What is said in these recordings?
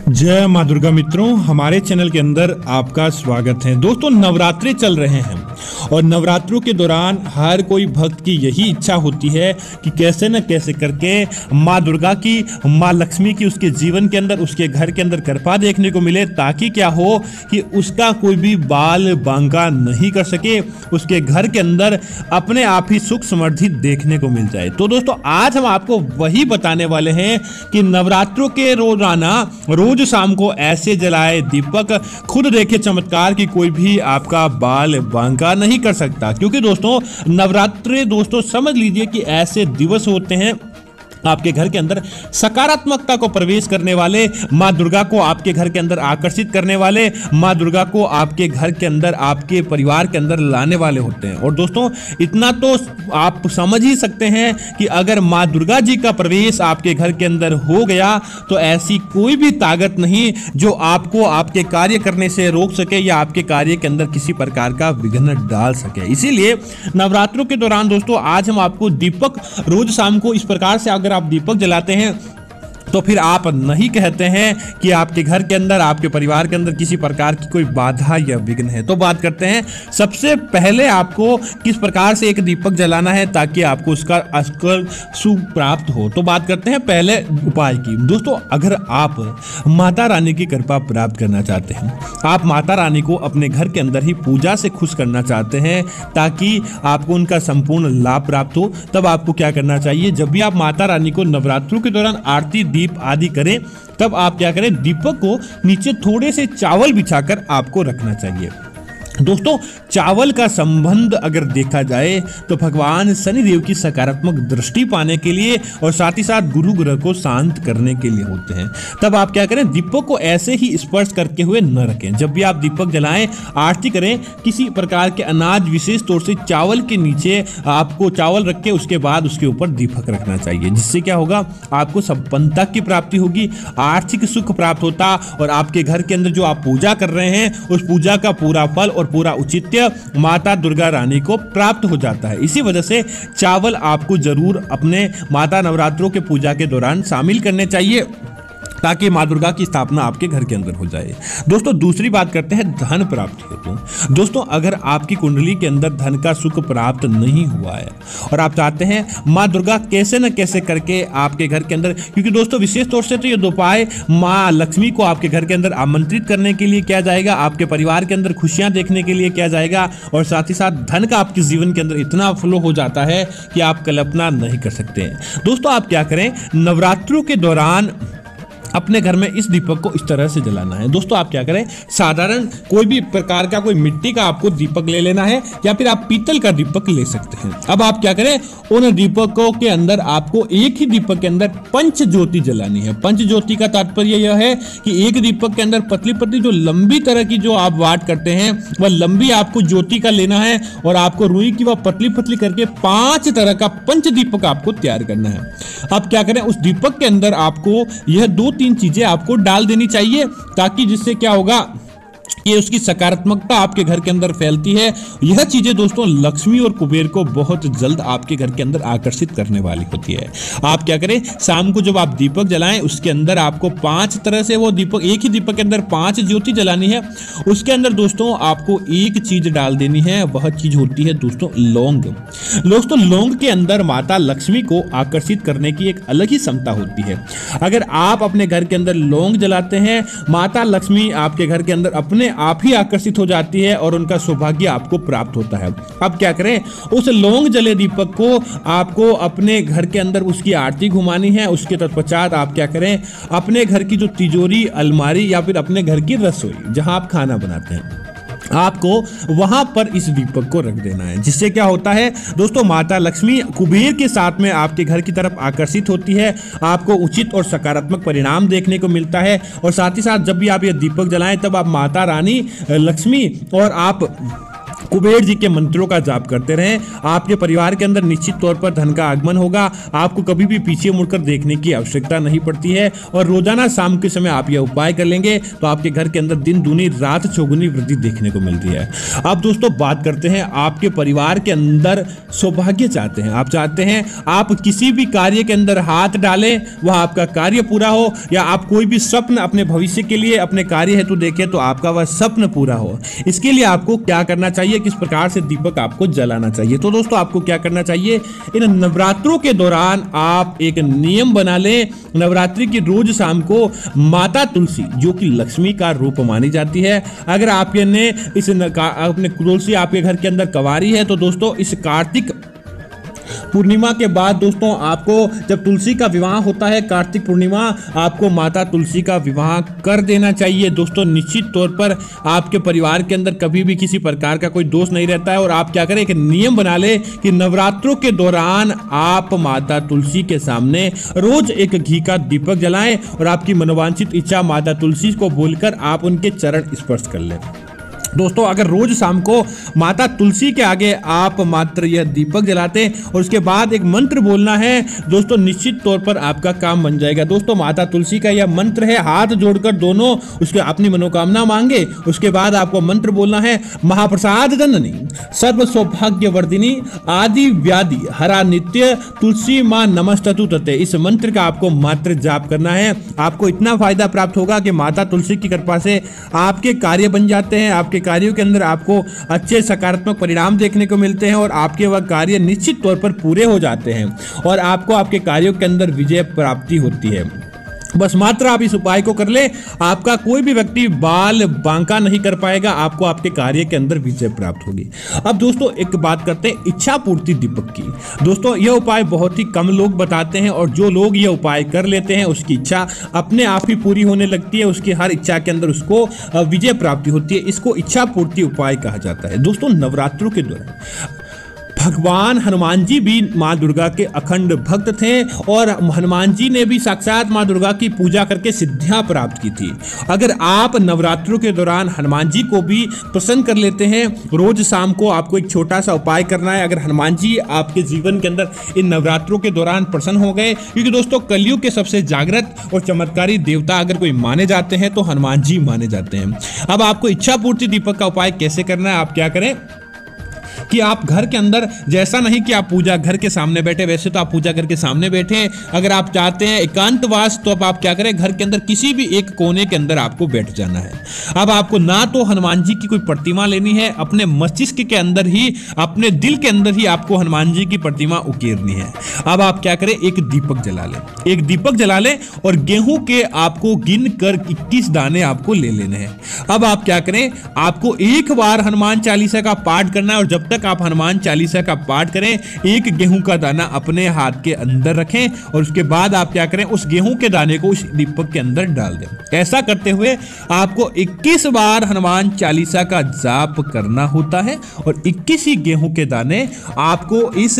जय माँ दुर्गा मित्रों, हमारे चैनल के अंदर आपका स्वागत है। दोस्तों, नवरात्रे चल रहे हैं और नवरात्रों के दौरान हर कोई भक्त की यही इच्छा होती है कि कैसे न कैसे करके माँ दुर्गा की, माँ लक्ष्मी की उसके जीवन के अंदर, उसके घर के अंदर कृपा देखने को मिले, ताकि क्या हो कि उसका कोई भी बाल बांका नहीं कर सके, उसके घर के अंदर अपने आप ही सुख समृद्धि देखने को मिल जाए। तो दोस्तों, आज हम आपको वही बताने वाले हैं कि नवरात्रों के रोजाना रोज शाम को ऐसे जलाए दीपक, खुद देखे चमत्कार की कोई भी आपका बाल बांका नहीं कर सकता। क्योंकि दोस्तों, नवरात्रि दोस्तों समझ लीजिए कि ऐसे दिवस होते हैं आपके घर के अंदर सकारात्मकता को प्रवेश करने वाले, माँ दुर्गा को आपके घर के अंदर आकर्षित करने वाले, माँ दुर्गा को आपके घर के अंदर, आपके परिवार के अंदर लाने वाले होते हैं। और दोस्तों, इतना तो आप समझ ही सकते हैं कि अगर माँ दुर्गा जी का प्रवेश आपके घर के अंदर हो गया तो ऐसी कोई भी ताकत नहीं जो आपको आपके कार्य करने से रोक सके या आपके कार्य के अंदर किसी प्रकार का विघ्न डाल सके। इसीलिए नवरात्रों के दौरान दोस्तों आज हम आपको दीपक रोज शाम को इस प्रकार से, अगर आप दीपक जलाते हैं तो फिर आप नहीं कहते हैं कि आपके घर के अंदर, आपके परिवार के अंदर किसी प्रकार की कोई बाधा या विघ्न है। तो बात करते हैं सबसे पहले आपको किस प्रकार से एक दीपक जलाना है ताकि आपको उसका असफल सुख प्राप्त हो। तो बात करते हैं पहले उपाय की। दोस्तों, अगर आप माता रानी की कृपा प्राप्त करना चाहते हैं, आप माता रानी को अपने घर के अंदर ही पूजा से खुश करना चाहते हैं ताकि आपको उनका संपूर्ण लाभ प्राप्त हो, तब आपको क्या करना चाहिए? जब भी आप माता रानी को नवरात्रों के दौरान आरती, दीप आदि करें, तब आप क्या करें? दीपक को नीचे थोड़े से चावल बिछाकर आपको रखना चाहिए। दोस्तों, चावल का संबंध अगर देखा जाए तो भगवान शनिदेव की सकारात्मक दृष्टि पाने के लिए और साथ ही साथ गुरु ग्रह को शांत करने के लिए होते हैं। तब आप क्या करें? दीपक को ऐसे ही स्पर्श करके हुए न रखें। जब भी आप दीपक जलाएं, आरती करें, किसी प्रकार के अनाज, विशेष तौर से चावल के नीचे आपको चावल रख के उसके बाद उसके ऊपर दीपक रखना चाहिए। जिससे क्या होगा? आपको संपन्नता की प्राप्ति होगी, आर्थिक सुख प्राप्त होता और आपके घर के अंदर जो आप पूजा कर रहे हैं उस पूजा का पूरा फल और पूरा औचित्य माता दुर्गा रानी को प्राप्त हो जाता है। इसी वजह से चावल आपको जरूर अपने माता नवरात्रों के पूजा के दौरान शामिल करने चाहिए ताकि माँ दुर्गा की स्थापना आपके घर के अंदर हो जाए। दोस्तों, दूसरी बात करते हैं धन प्राप्ति हेतु। दोस्तों, अगर आपकी कुंडली के अंदर धन का सुख प्राप्त नहीं हुआ है और आप चाहते हैं माँ दुर्गा कैसे न कैसे करके आपके घर के अंदर, क्योंकि दोस्तों विशेष तौर से तो ये दो उपाय माँ लक्ष्मी को आपके घर के अंदर आमंत्रित करने के लिए किया जाएगा, आपके परिवार के अंदर खुशियां देखने के लिए किया जाएगा और साथ ही साथ धन का आपके जीवन के अंदर इतना फ्लो हो जाता है कि आप कल्पना नहीं कर सकते हैं। दोस्तों, आप क्या करें? नवरात्रों के दौरान अपने घर में इस दीपक को इस तरह से जलाना है। दोस्तों, आप क्या करें? साधारण कोई भी प्रकार का, कोई मिट्टी का आपको दीपक ले लेना है या फिर आप पीतल का दीपक ले सकते हैं। अब आप क्या करें? उन दीपकों के अंदर आपको एक ही दीपक के अंदर पंच ज्योति जलानी है। पंच ज्योति का तात्पर्य यह है कि एक दीपक के अंदर पतली पतली जो लंबी तरह की जो आप वाट करते हैं वह लंबी आपको ज्योति का लेना है और आपको रुई की वह पतली पतली करके 5 तरह का पंच दीपक आपको तैयार करना है। अब क्या करें? उस दीपक के अंदर आपको यह 2-3 चीजें आपको डाल देनी चाहिए ताकि जिससे क्या होगा कि उसकी सकारात्मकता आपके घर के अंदर फैलती है। यह चीजें दोस्तों लक्ष्मी और कुबेर को बहुत जल्द आपके घर के अंदर आकर्षित करने वाली होती है। आप क्या करें? शाम को जब आप दीपक जलाएं, उसके अंदर आपको 5 तरह से वो दीपक, एक ही दीपक के अंदर 5 ज्योति जलानी है। उसके अंदर दोस्तों आपको एक चीज डाल देनी है, वह चीज होती है दोस्तों लौंग। दोस्तों, लौंग के अंदर माता लक्ष्मी को आकर्षित करने की एक अलग ही क्षमता होती है। अगर आप अपने घर के अंदर लौंग जलाते हैं, माता लक्ष्मी आपके घर के अंदर अपने आप ही आकर्षित हो जाती है और उनका सौभाग्य आपको प्राप्त होता है। अब क्या करें? उस लौंग जले दीपक को आपको अपने घर के अंदर उसकी आरती घुमानी है। उसके तत्पश्चात आप क्या करें? अपने घर की जो तिजोरी, अलमारी या फिर अपने घर की रसोई जहां आप खाना बनाते हैं, आपको वहां पर इस दीपक को रख देना है। जिससे क्या होता है दोस्तों? माता लक्ष्मी कुबेर के साथ में आपके घर की तरफ आकर्षित होती है, आपको उचित और सकारात्मक परिणाम देखने को मिलता है। और साथ ही साथ जब भी आप ये दीपक जलाएं तब आप माता रानी लक्ष्मी और आप कुबेर जी के मंत्रों का जाप करते रहें। आपके परिवार के अंदर निश्चित तौर पर धन का आगमन होगा। आपको कभी भी पीछे मुड़कर देखने की आवश्यकता नहीं पड़ती है। और रोजाना शाम के समय आप यह उपाय कर लेंगे तो आपके घर के अंदर दिन दूनी रात चौगुनी वृद्धि देखने को मिलती है। अब दोस्तों बात करते हैं, आपके परिवार के अंदर सौभाग्य चाहते हैं, आप चाहते हैं आप किसी भी कार्य के अंदर हाथ डालें वह आपका कार्य पूरा हो, या आप कोई भी स्वप्न अपने भविष्य के लिए अपने कार्य हेतु देखें तो आपका वह स्वप्न पूरा हो। इसके लिए आपको क्या करना चाहिए, किस प्रकार से दीपक आपको जलाना चाहिए। तो दोस्तों आपको क्या करना चाहिए, इन नवरात्रों के दौरान आप एक नियम बना लें। नवरात्रि की रोज शाम को माता तुलसी जो कि लक्ष्मी का रूप मानी जाती है, अगर आपने अपने तुलसी आपके घर के अंदर कंवारी है तो दोस्तों इस कार्तिक पूर्णिमा के बाद दोस्तों आपको जब तुलसी का विवाह होता है कार्तिक पूर्णिमा, आपको माता तुलसी का विवाह कर देना चाहिए। दोस्तों निश्चित तौर पर आपके परिवार के अंदर कभी भी किसी प्रकार का कोई दोष नहीं रहता है। और आप क्या करें, एक नियम बना ले कि नवरात्रों के दौरान आप माता तुलसी के सामने रोज एक घी का दीपक जलाएं और आपकी मनोवांछित इच्छा माता तुलसी को बोलकर आप उनके चरण स्पर्श कर लें। दोस्तों अगर रोज शाम को माता तुलसी के आगे आप मात्र यह दीपक जलाते और उसके बाद एक मंत्र बोलना है दोस्तों, निश्चित तौर पर आपका काम बन जाएगा। दोस्तों माता तुलसी का यह मंत्र है, हाथ जोड़कर दोनों उसके अपनी मनोकामना मांगे। उसके बाद आपको मंत्र बोलना है, महाप्रसाद जननी सर्व सौभाग्य वर्धिनी आदि व्याधि हरा नित्य तुलसी मां नमस्ततु तते। इस मंत्र का आपको मात्र जाप करना है। आपको इतना फायदा प्राप्त होगा कि माता तुलसी की कृपा से आपके कार्य बन जाते हैं, आपके कार्यों के अंदर आपको अच्छे सकारात्मक परिणाम देखने को मिलते हैं और आपके वह कार्य निश्चित तौर पर पूरे हो जाते हैं और आपको आपके कार्यों के अंदर विजय प्राप्ति होती है। बस मात्र आप इस उपाय को कर ले, आपका कोई भी व्यक्ति बाल बांका नहीं कर पाएगा, आपको आपके कार्य के अंदर विजय प्राप्त होगी। अब दोस्तों एक बात करते हैं इच्छा पूर्ति दीपक की। दोस्तों यह उपाय बहुत ही कम लोग बताते हैं और जो लोग यह उपाय कर लेते हैं उसकी इच्छा अपने आप ही पूरी होने लगती है, उसकी हर इच्छा के अंदर उसको विजय प्राप्ति होती है। इसको इच्छा पूर्ति उपाय कहा जाता है। दोस्तों नवरात्रों के दौरान भगवान हनुमान जी भी माँ दुर्गा के अखंड भक्त थे और हनुमान जी ने भी साक्षात माँ दुर्गा की पूजा करके सिद्धियां प्राप्त की थी। अगर आप नवरात्रों के दौरान हनुमान जी को भी प्रसन्न कर लेते हैं, रोज शाम को आपको एक छोटा सा उपाय करना है। अगर हनुमान जी आपके जीवन के अंदर इन नवरात्रों के दौरान प्रसन्न हो गए, क्योंकि दोस्तों कलयुग के सबसे जागृत और चमत्कारी देवता अगर कोई माने जाते हैं तो हनुमान जी माने जाते हैं। अब आपको इच्छा पूर्ति दीपक का उपाय कैसे करना है, आप क्या करें कि आप घर के अंदर, जैसा नहीं कि आप पूजा घर के सामने बैठे, वैसे तो आप पूजा घर के सामने बैठे। अगर आप चाहते हैं एकांतवास तो अब आप क्या करें, घर के अंदर किसी भी एक कोने के अंदर आपको बैठ जाना है। अब आपको ना तो हनुमान जी की कोई प्रतिमा लेनी है, अपने मस्तिष्क के अंदर ही, अपने दिल के अंदर ही आपको हनुमान जी की प्रतिमा उकेरनी है। अब आप क्या करें, एक दीपक जला लें, एक दीपक जला लें और गेहूं के आपको गिन कर 21 दाने आपको ले लेने हैं। अब आप क्या करें, आपको एक बार हनुमान चालीसा का पाठ करना है और जब तक आप हनुमान चालीसा का पाठ करें एक गेहूं का दाना अपने हाथ के अंदर रखें और उसके बाद आप क्या करें, उस गेहूं के दाने को उस दीपक के अंदर डाल दें। ऐसा करते हुए आपको 21 बार हनुमान चालीसा का जाप करना होता है और 21 ही गेहूं के दाने आपको इस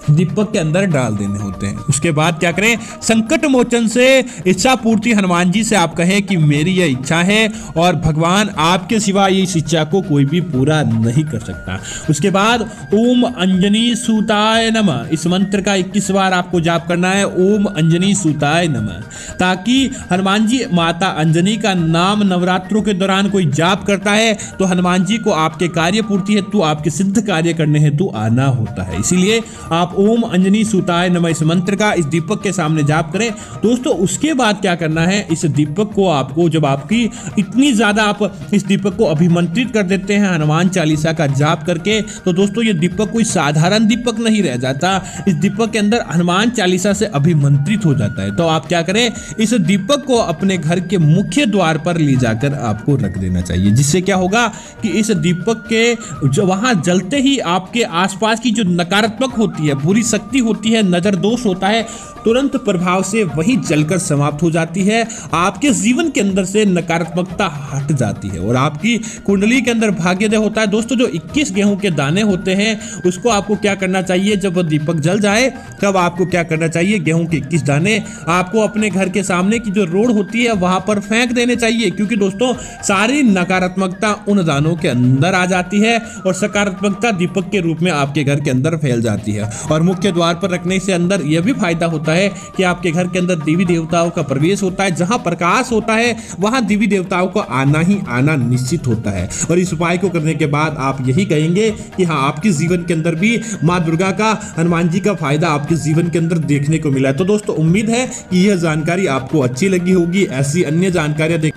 दीपक के अंदर डाल देने होते हैं। उसके बाद क्या करें, संकट मोचन से इच्छा पूर्ति हनुमान जी से आप कहें कि मेरी यह इच्छा है और भगवान आपके सिवा इस इच्छा को कोई भी पूरा नहीं कर सकता। उसके बाद ओम अंजनी सूताय नमः, इस मंत्र का 21 बार आपको जाप करना है, ओम अंजनी सूताय नमः, ताकि हनुमान जी, माता अंजनी का नाम नवरात्रों के दौरान कोई जाप करता है तो हनुमान जी को आपके कार्य पूर्ति हेतु, आपके सिद्ध कार्य करने हेतु आना होता है। इसीलिए आप ओम अंजनी सूताय नमः इस मंत्र का इस दीपक के सामने जाप करें। दोस्तों उसके बाद क्या करना है, इस दीपक को आपको, जब आपकी इतनी ज्यादा आप इस दीपक को अभिमंत्रित कर देते हैं हनुमान चालीसा का जाप करके, तो दोस्तों ये दीपक कोई साधारण दीपक नहीं रह जाता, इस दीपक के अंदर हनुमान चालीसा से अभिमंत्रित हो जाता है। तो आप क्या करें, इस दीपक को अपने घर के मुख्य द्वार पर ले जाकर आपको रख देना चाहिए, जिससे क्या होगा कि इस दीपक के जो वहां जलते ही आपके आसपास की जो नकारात्मक होती है, बुरी शक्ति होती है, नजर दोष होता है, तुरंत प्रभाव से वही जलकर समाप्त हो जाती है। आपके जीवन के अंदर से नकारात्मकता हट जाती है और आपकी कुंडली के अंदर भाग्योदय होता है। दोस्तों, जो 21 गेहूं के दाने होते हैं उसको आपको क्या करना चाहिए, जब वो दीपक जल जाए तब आपको क्या करना चाहिए, गेहूं के 21 दाने आपको अपने घर के सामने की जो रोड होती है वहां पर फेंक देने चाहिए, क्योंकि दोस्तों सारी नकारात्मकता उन दानों के अंदर आ जाती है और सकारात्मकता दीपक के रूप में आपके घर के अंदर फैल जाती है। और मुख्य द्वार पर रखने से अंदर यह भी फायदा होता है कि आपके घर के अंदर देवी देवताओं का प्रवेश होता है। जहां प्रकाश होता है वहां देवी देवताओं को आना ही आना निश्चित होता है। और इस उपाय को करने के बाद आप यही कहेंगे कि हाँ, आपके जीवन के अंदर भी मां दुर्गा का, हनुमान जी का फायदा आपके जीवन के अंदर देखने को मिला है। तो दोस्तों, उम्मीद है कि यह जानकारी आपको अच्छी लगी होगी। ऐसी अन्य जानकारियां देख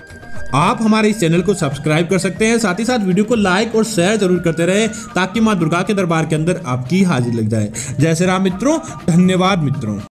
आप हमारे इस चैनल को सब्सक्राइब कर सकते हैं। साथ ही साथ वीडियो को लाइक और शेयर जरूर करते रहे ताकि मां दुर्गा के दरबार के अंदर आपकी हाजिरी लग जाए। जय श्री राम मित्रों, धन्यवाद मित्रों।